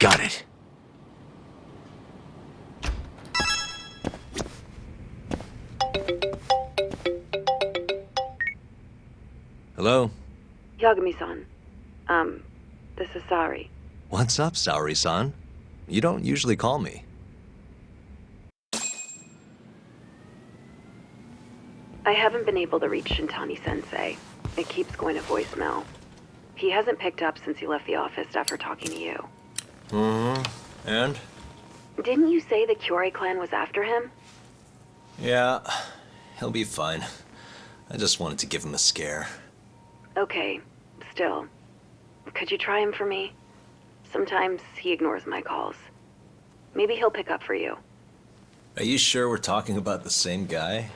Got it. Hello? Yagami-san. This is Sari. What's up, Saori-san? You don't usually call me. I haven't been able to reach Shintani-sensei. It keeps going to voicemail. He hasn't picked up since he left the office after talking to you. Mm-hmm. And? Didn't you say the Kyorei clan was after him? Yeah, he'll be fine. I just wanted to give him a scare. Okay, still. Could you try him for me? Sometimes he ignores my calls. Maybe he'll pick up for you. Are you sure we're talking about the same guy?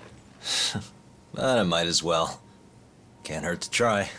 But I might as well. Can't hurt to try.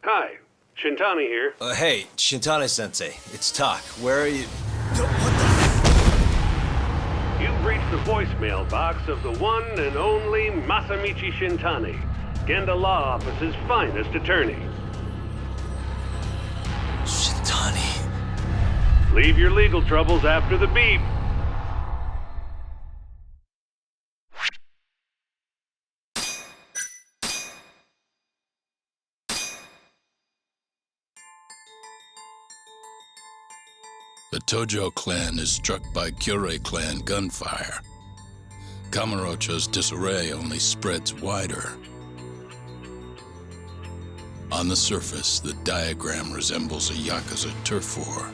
Hi, Shintani here. Hey, Shintani-sensei, it's Tak. Where are you? You've reached the voicemail box of the one and only Masamichi Shintani, Genda Law Office's finest attorney. Shintani. Leave your legal troubles after the beep. The Tojo clan is struck by Kyorei clan gunfire. Kamurocho's disarray only spreads wider. On the surface, the diagram resembles a Yakuza turf war.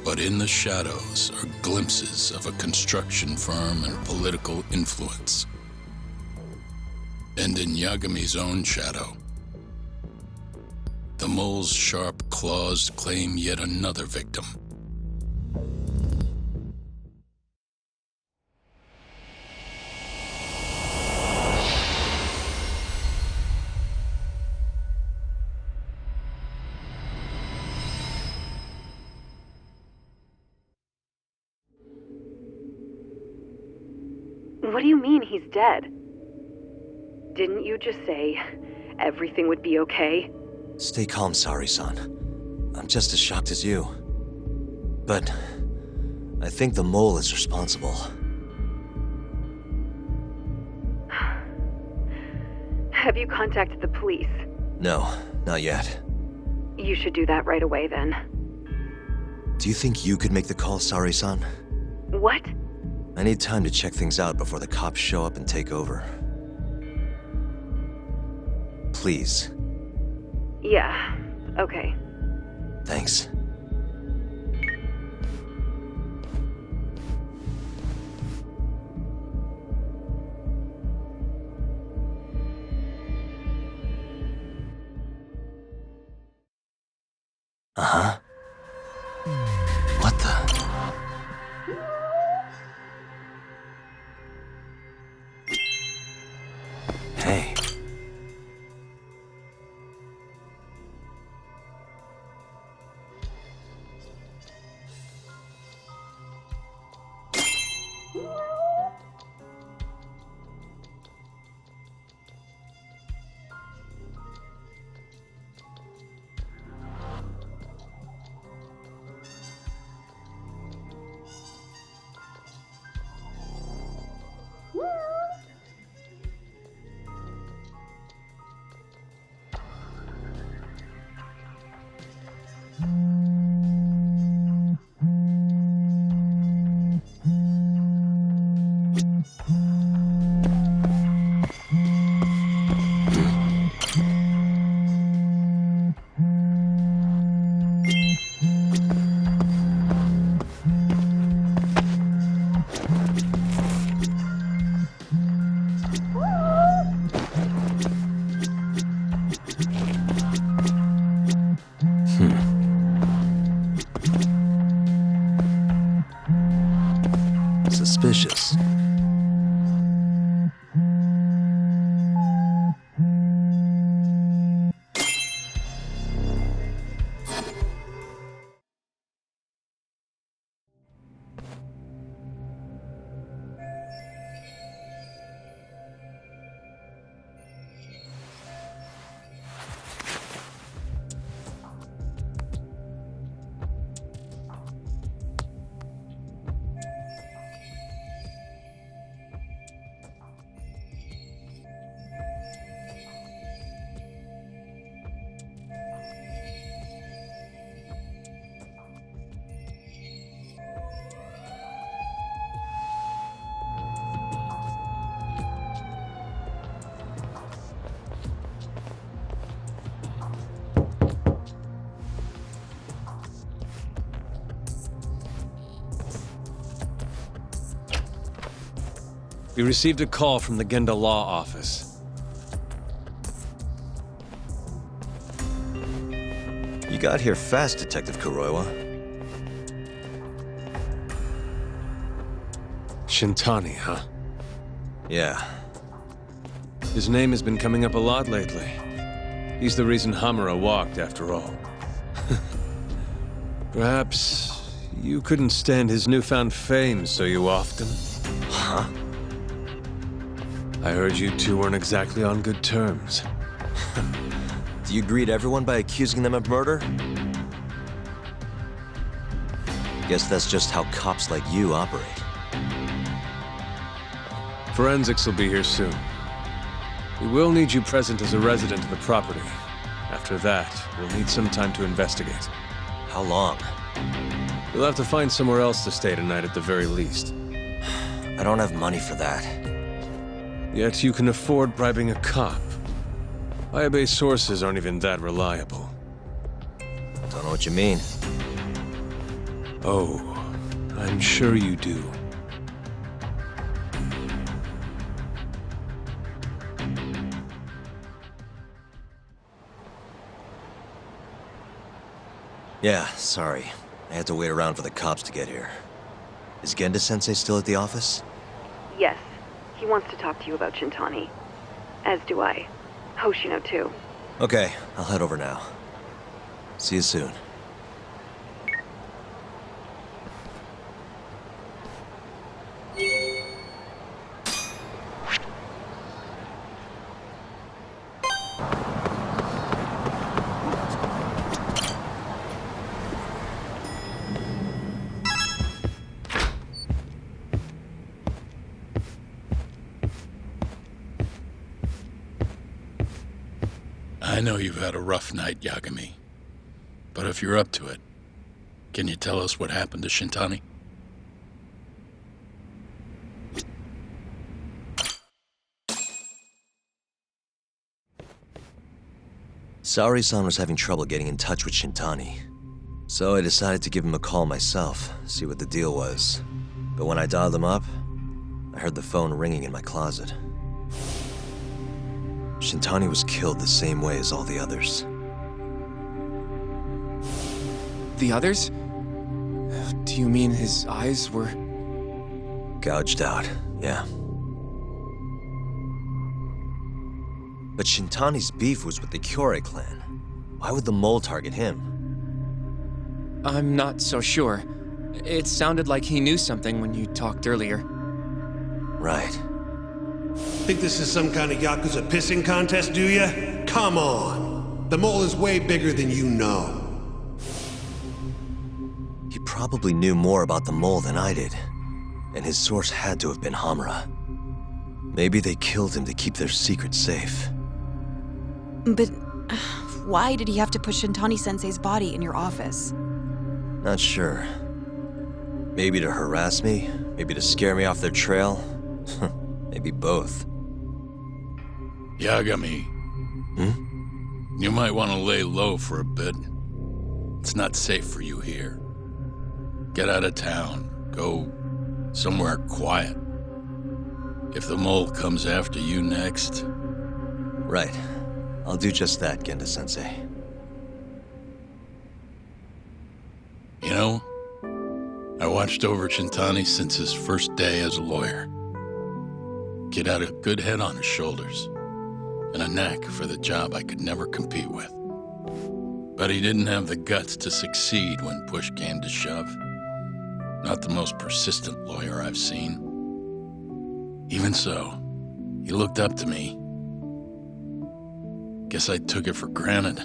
But in the shadows are glimpses of a construction firm and political influence. And in Yagami's own shadow, the mole's sharp claws claim yet another victim. What do you mean he's dead? Didn't you just say everything would be okay? Stay calm, Saori-san. I'm just as shocked as you. But I think the mole is responsible. Have you contacted the police? No, not yet. You should do that right away then. Do you think you could make the call, Saori-san? What? I need time to check things out before the cops show up and take over. Please. Yeah, okay. Thanks. Uh-huh. What the? Hey. We received a call from the Genda Law office. You got here fast, Detective Kuroiwa. Shintani, huh? Yeah. His name has been coming up a lot lately. He's the reason Hamura walked, after all. Perhaps you couldn't stand his newfound fame, so you offed him? Huh? I heard you two weren't exactly on good terms. Do you greet everyone by accusing them of murder? Guess that's just how cops like you operate. Forensics will be here soon. We will need you present as a resident of the property. After that, we'll need some time to investigate. How long? You'll have to find somewhere else to stay tonight at the very least. I don't have money for that. Yet you can afford bribing a cop. Ayabe's sources aren't even that reliable. Don't know what you mean. Oh, I'm sure you do. Yeah, sorry. I had to wait around for the cops to get here. Is Genda-sensei still at the office? Yes, he wants to talk to you about Shintani. As do I. Hoshino, too. Okay, I'll head over now. See you soon. I know you've had a rough night, Yagami. But if you're up to it, can you tell us what happened to Shintani? Saori-san was having trouble getting in touch with Shintani. So I decided to give him a call myself, see what the deal was. But when I dialed him up, I heard the phone ringing in my closet. Shintani was killed the same way as all the others. The others? Do you mean his eyes were... Gouged out, yeah. But Shintani's beef was with the Kyorei clan. Why would the mole target him? I'm not so sure. It sounded like he knew something when you talked earlier. Right. Think this is some kind of Yakuza pissing contest, do ya? Come on! The mole is way bigger than you know. He probably knew more about the mole than I did. And his source had to have been Hamura. Maybe they killed him to keep their secret safe. But why did he have to put Shintani-sensei's body in your office? Not sure. Maybe to harass me? Maybe to scare me off their trail? Maybe both. Yagami. You might want to lay low for a bit. It's not safe for you here. Get out of town. Go somewhere quiet. If the mole comes after you next... Right. I'll do just that, Genda-sensei. You know, I watched over Shintani since his first day as a lawyer. Kid had a good head on his shoulders, and a knack for the job I could never compete with. But he didn't have the guts to succeed when push came to shove. Not the most persistent lawyer I've seen. Even so, he looked up to me. Guess I took it for granted.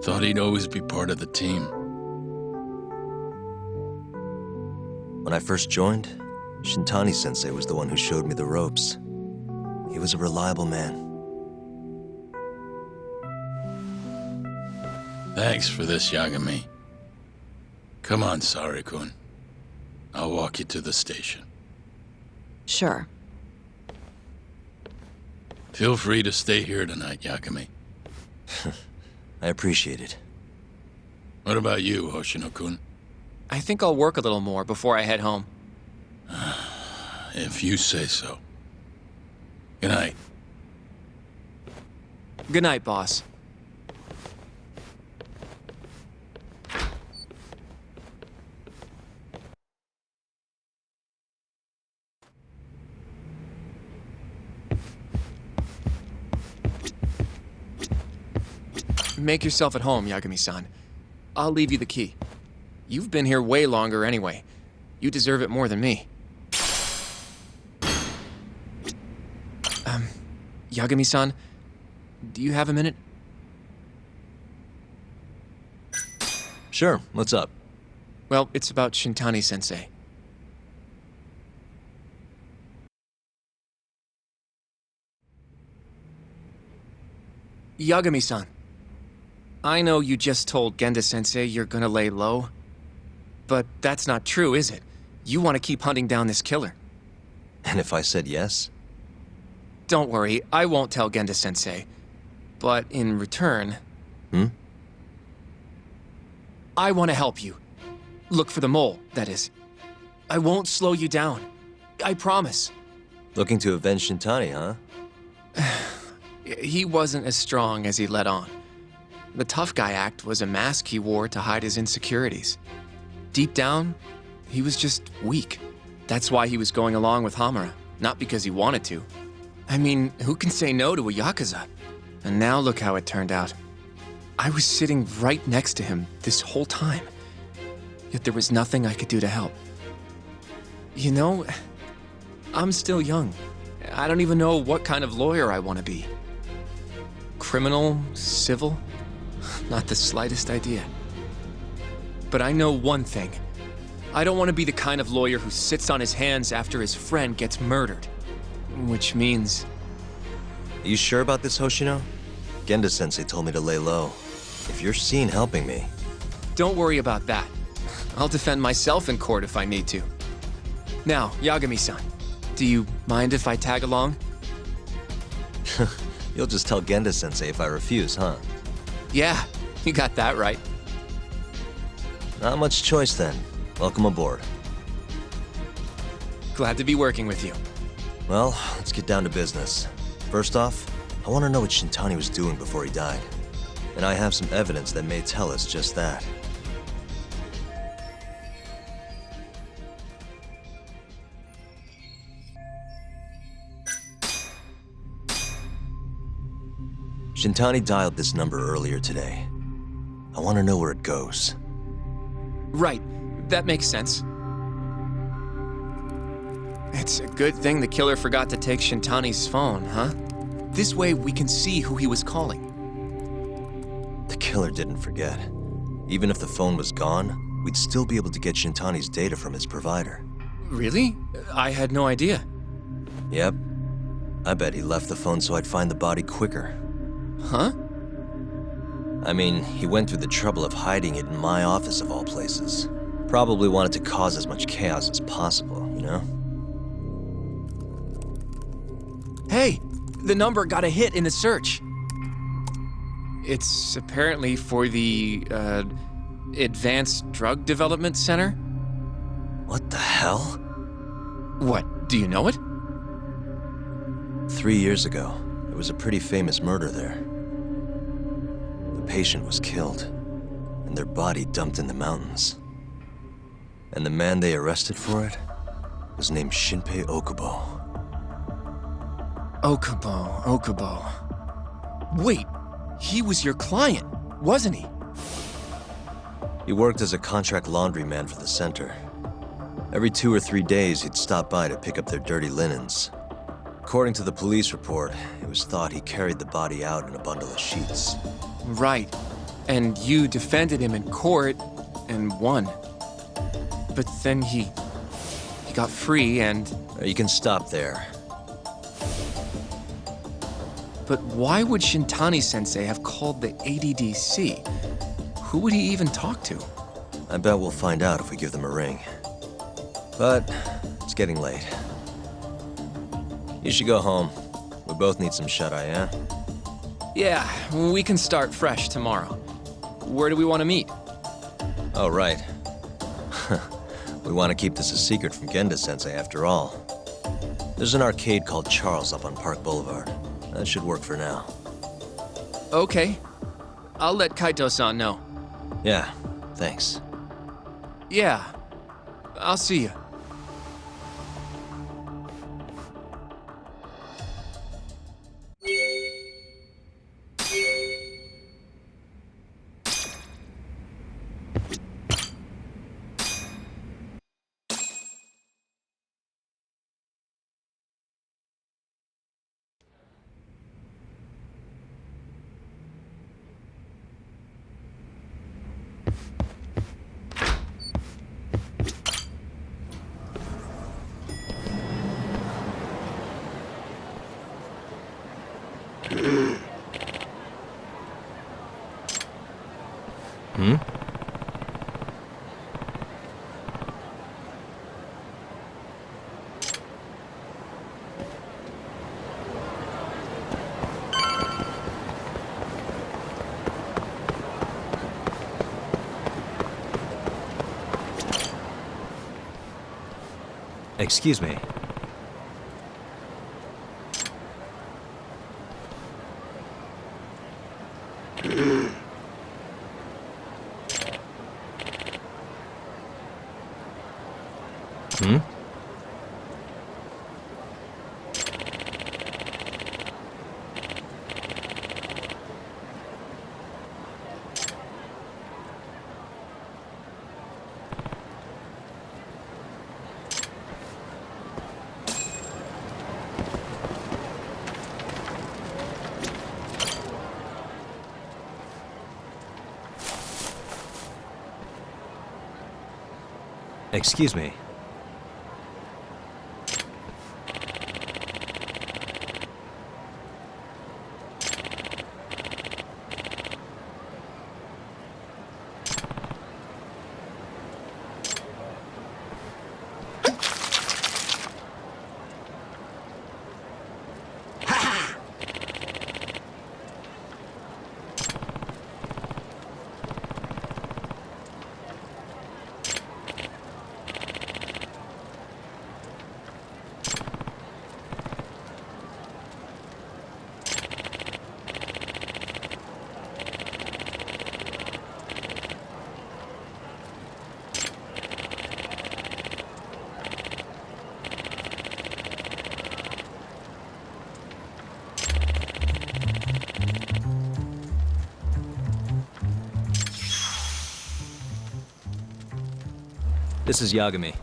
Thought he'd always be part of the team. When I first joined, Shintani-sensei was the one who showed me the ropes. He was a reliable man. Thanks for this, Yagami. Come on, Sari-kun. I'll walk you to the station. Sure. Feel free to stay here tonight, Yagami. I appreciate it. What about you, Hoshino-kun? I think I'll work a little more before I head home. If you say so. Good night. Good night, boss. Make yourself at home, Yagami-san. I'll leave you the key. You've been here way longer anyway. You deserve it more than me. Yagami-san, do you have a minute? Sure, what's up? Well, it's about Shintani-sensei. Yagami-san, I know you just told Genda-sensei you're gonna lay low, but that's not true, is it? You want to keep hunting down this killer. And if I said yes? Don't worry, I won't tell Genda-sensei. But in return... I want to help you. Look for the mole, that is. I won't slow you down. I promise. Looking to avenge Shintani, huh? He wasn't as strong as he let on. The tough guy act was a mask he wore to hide his insecurities. Deep down, he was just weak. That's why he was going along with Hamura, not because he wanted to. I mean, who can say no to a Yakuza? And now look how it turned out. I was sitting right next to him this whole time, yet there was nothing I could do to help. You know, I'm still young. I don't even know what kind of lawyer I want to be. Criminal? Civil? Not the slightest idea. But I know one thing. I don't want to be the kind of lawyer who sits on his hands after his friend gets murdered. Which means... Are you sure about this, Hoshino? Genda-sensei told me to lay low. If you're seen helping me... Don't worry about that. I'll defend myself in court if I need to. Now, Yagami-san, do you mind if I tag along? You'll just tell Genda-sensei if I refuse, huh? Yeah, you got that right. Not much choice then. Welcome aboard. Glad to be working with you. Well, let's get down to business. First off, I want to know what Shintani was doing before he died. And I have some evidence that may tell us just that. Shintani dialed this number earlier today. I want to know where it goes. Right, that makes sense. It's a good thing the killer forgot to take Shintani's phone, huh? This way we can see who he was calling. The killer didn't forget. Even if the phone was gone, we'd still be able to get Shintani's data from his provider. Really? I had no idea. Yep. I bet he left the phone so I'd find the body quicker. Huh? I mean, he went through the trouble of hiding it in my office of all places. Probably wanted to cause as much chaos as possible, you know? Hey, the number got a hit in the search. It's apparently for the, Advanced Drug Development Center? What the hell? What, do you know it? 3 years ago, there was a pretty famous murder there. The patient was killed, and their body dumped in the mountains. And the man they arrested for it was named Shinpei Okubo. Okubo. Wait, he was your client, wasn't he? He worked as a contract laundryman for the center. Every 2 or 3 days, he'd stop by to pick up their dirty linens. According to the police report, it was thought he carried the body out in a bundle of sheets. Right, and you defended him in court and won. But then he got free and... You can stop there. But why would Shintani-sensei have called the ADDC? Who would he even talk to? I bet we'll find out if we give them a ring. But it's getting late. You should go home. We both need some shut-eye, yeah? Yeah, we can start fresh tomorrow. Where do we want to meet? Oh, right. We want to keep this a secret from Genda-sensei after all. There's an arcade called Charles up on Park Boulevard. That should work for now. Okay. I'll let Kaito-san know. Yeah, thanks. Yeah. I'll see you. Excuse me. Excuse me. This is Yagami.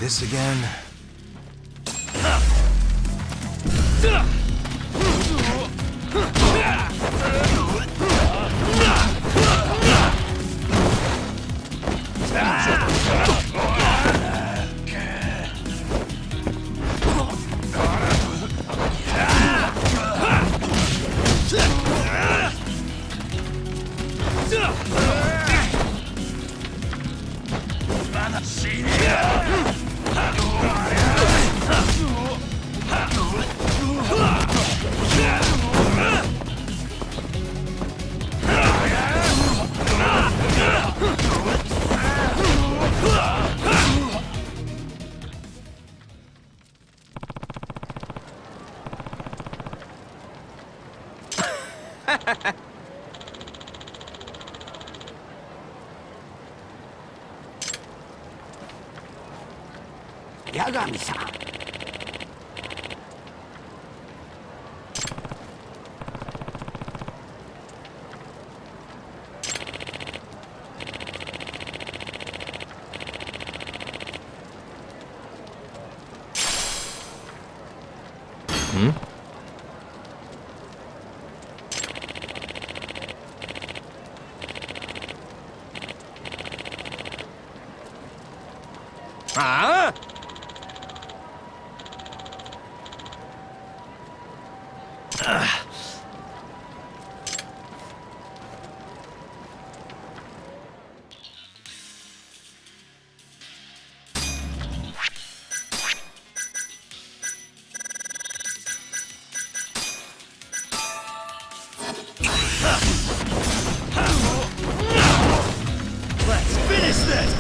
This again? 八神さん。Ah! Let's finish this!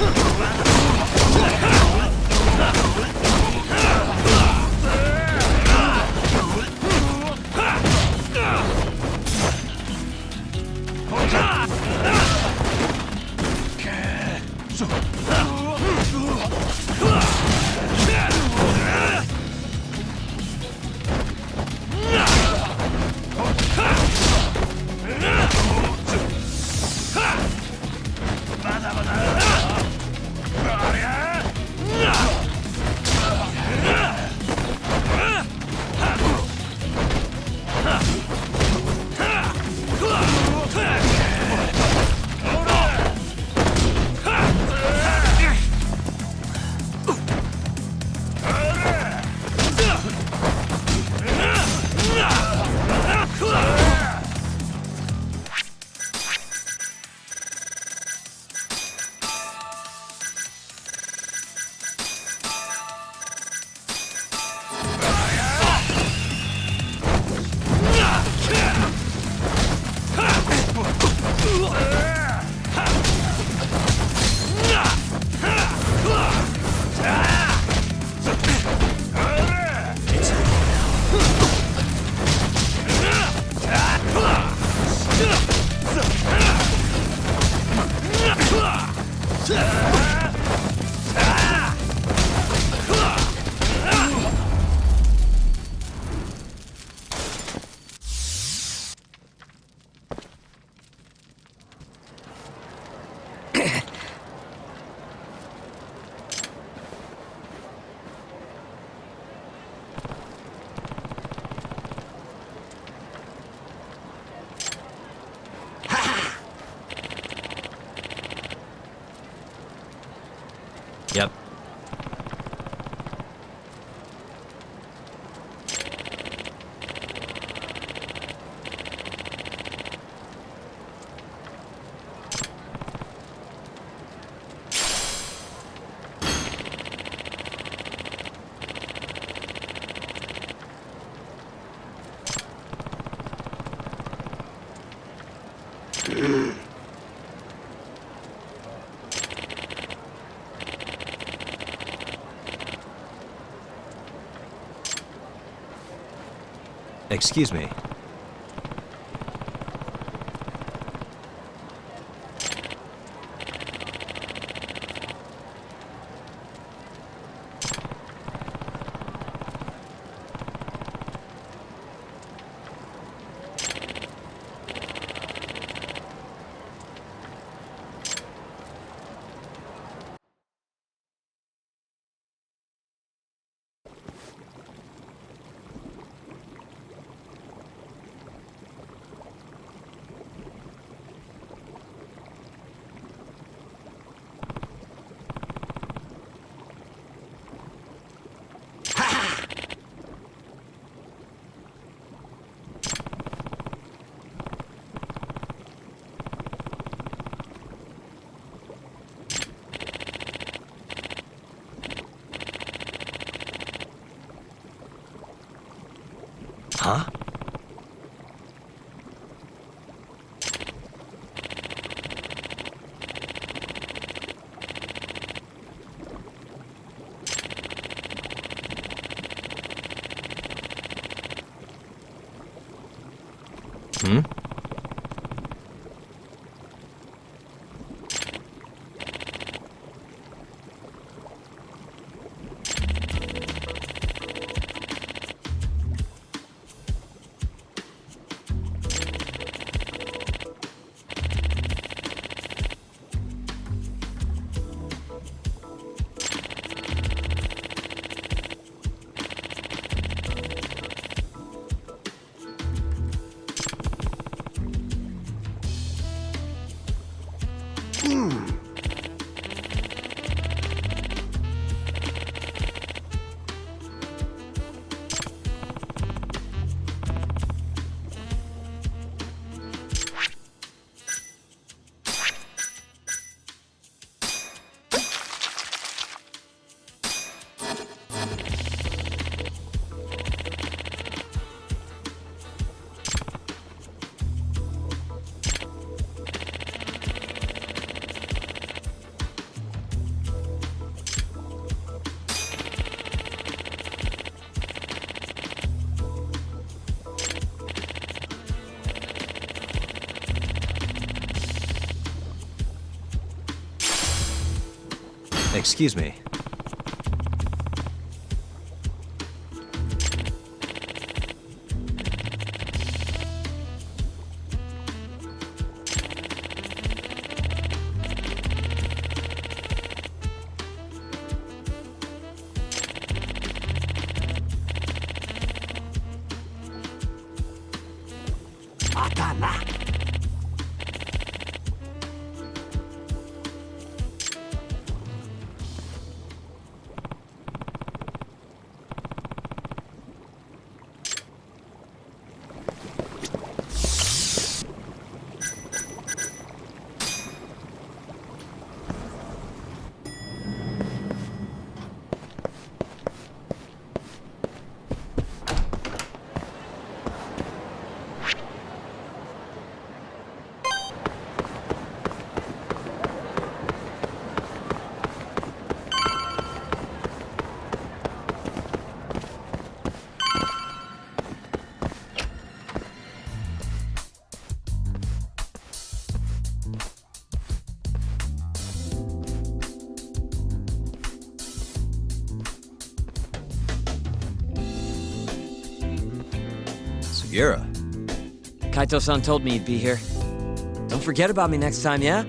Yep. Excuse me. Huh? Hmm? Excuse me. Sugira. Kaito-san told me you'd be here. Don't forget about me next time, yeah?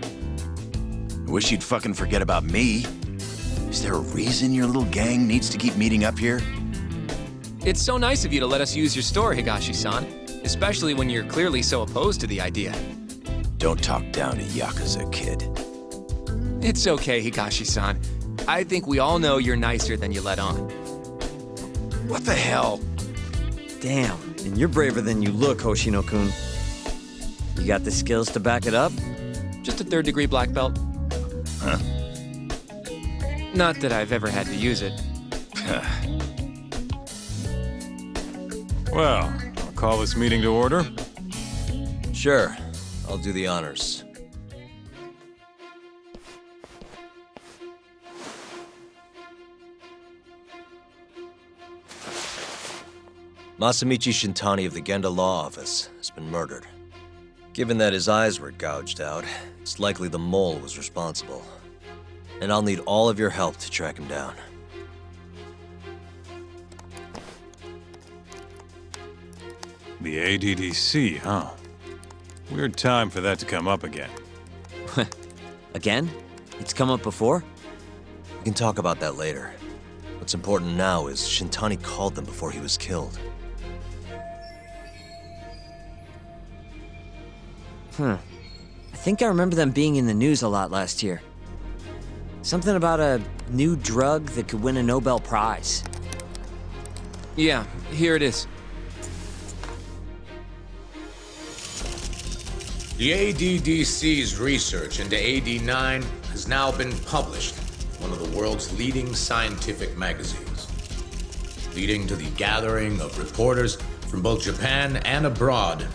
I wish you'd fucking forget about me. Is there a reason your little gang needs to keep meeting up here? It's so nice of you to let us use your store, Higashi-san. Especially when you're clearly so opposed to the idea. Don't talk down to Yakuza, kid. It's okay, Higashi-san. I think we all know you're nicer than you let on. What the hell? Damn, and you're braver than you look, Hoshino-kun. You got the skills to back it up? Just a third-degree black belt. Huh? Not that I've ever had to use it. Well, I'll call this meeting to order. Sure, I'll do the honors. Masamichi Shintani of the Genda Law Office has been murdered. Given that his eyes were gouged out, it's likely the mole was responsible. And I'll need all of your help to track him down. The ADDC, huh? Weird time for that to come up again. Again? It's come up before? We can talk about that later. What's important now is Shintani called them before he was killed. I think I remember them being in the news a lot last year. Something about a new drug that could win a Nobel Prize. Yeah, here it is. The ADDC's research into AD9 has now been published in one of the world's leading scientific magazines, leading to the gathering of reporters from both Japan and abroad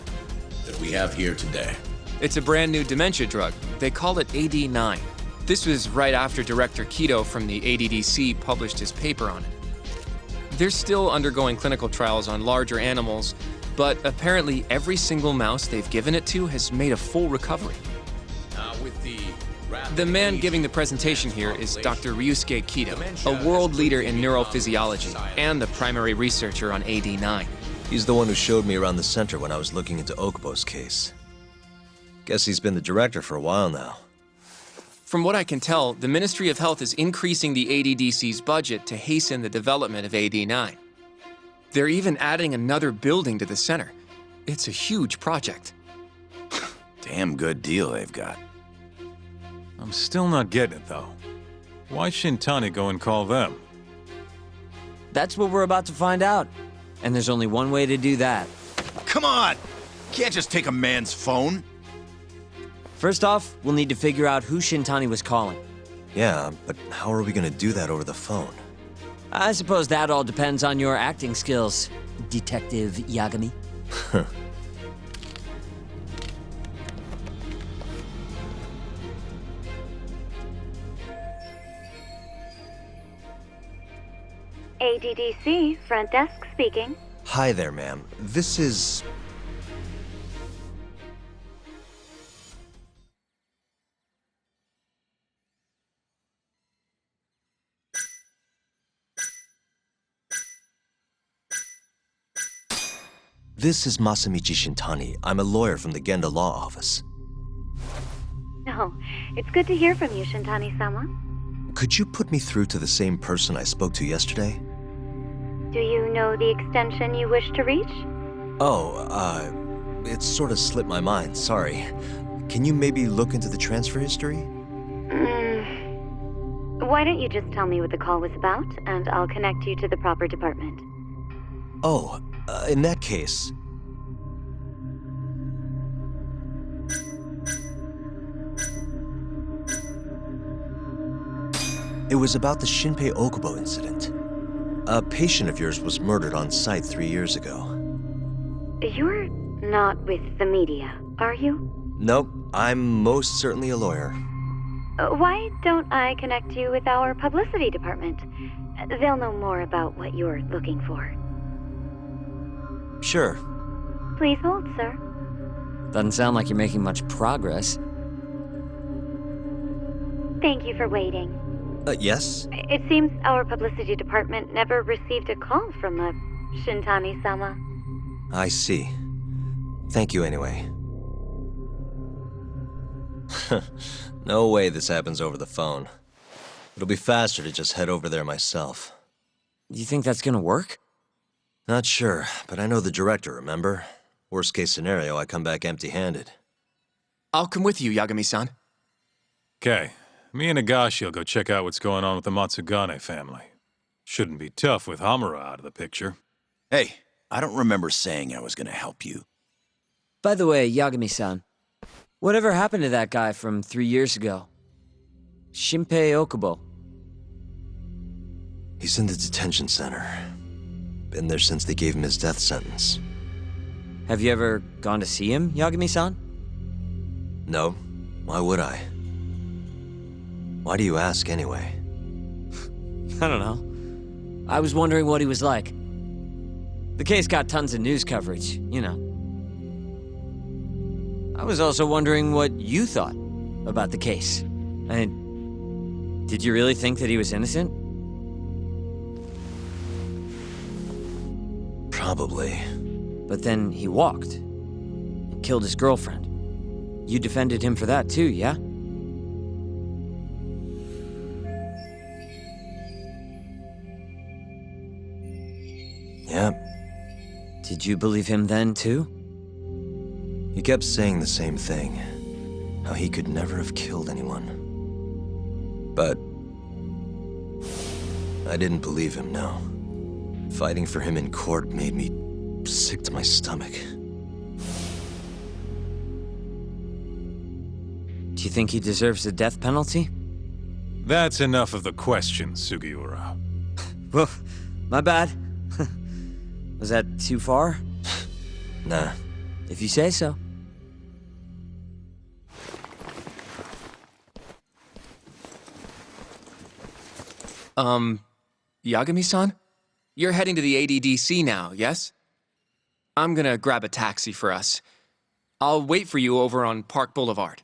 that we have here today. It's a brand new dementia drug. They call it AD9. This was right after Director Kido from the ADDC published his paper on it. They're still undergoing clinical trials on larger animals, but apparently every single mouse they've given it to has made a full recovery. The man giving the presentation here is Dr. Ryusuke Kido, a world leader in neurophysiology and the primary researcher on AD9. He's the one who showed me around the center when I was looking into Okubo's case. Guess he's been the director for a while now. From what I can tell, the Ministry of Health is increasing the ADDC's budget to hasten the development of AD9. They're even adding another building to the center. It's a huge project. Damn good deal they've got. I'm still not getting it, though. Why Shintani go and call them? That's what we're about to find out. And there's only one way to do that. Come on! Can't just take a man's phone. First off, we'll need to figure out who Shintani was calling. Yeah, but how are we gonna do that over the phone? I suppose that all depends on your acting skills, Detective Yagami. ADDC, front desk speaking. Hi there, ma'am. This is... This is Masamichi Shintani. I'm a lawyer from the Genda Law Office. Oh, it's good to hear from you, Shintani-sama. Could you put me through to the same person I spoke to yesterday? Do you know the extension you wish to reach? Oh, it sort of slipped my mind, sorry. Can you maybe look into the transfer history? Why don't you just tell me what the call was about, and I'll connect you to the proper department. Oh, in that case... It was about the Shinpei Okubo incident. A patient of yours was murdered on site 3 years ago. You're not with the media, are you? Nope, I'm most certainly a lawyer. Why don't I connect you with our publicity department? They'll know more about what you're looking for. Sure. Please hold, sir. Doesn't sound like you're making much progress. Thank you for waiting. Yes? It seems our publicity department never received a call from a Shintani-sama. I see. Thank you anyway. No way this happens over the phone. It'll be faster to just head over there myself. You think that's gonna work? Not sure, but I know the director, remember? Worst case scenario, I come back empty-handed. I'll come with you, Yagami-san. Okay, me and Nagashi will go check out what's going on with the Matsugane family. Shouldn't be tough with Hamura out of the picture. Hey, I don't remember saying I was gonna help you. By the way, Yagami-san, whatever happened to that guy from 3 years ago? Shinpei Okubo. He's in the detention center. Been there since they gave him his death sentence. Have you ever gone to see him, Yagami-san? No. Why would I? Why do you ask, anyway? I don't know. I was wondering what he was like. The case got tons of news coverage, you know. I was also wondering what you thought about the case. Did you really think that he was innocent? Probably. But then he walked and killed his girlfriend. You defended him for that too, yeah? Yep. Did you believe him then too? He kept saying the same thing. How he could never have killed anyone. But I didn't believe him, no. Fighting for him in court made me sick to my stomach. Do you think he deserves the death penalty? That's enough of the questions, Sugiura. Well, my bad. Was that too far? Nah. If you say so. Yagami-san? You're heading to the ADDC now, yes? I'm gonna grab a taxi for us. I'll wait for you over on Park Boulevard.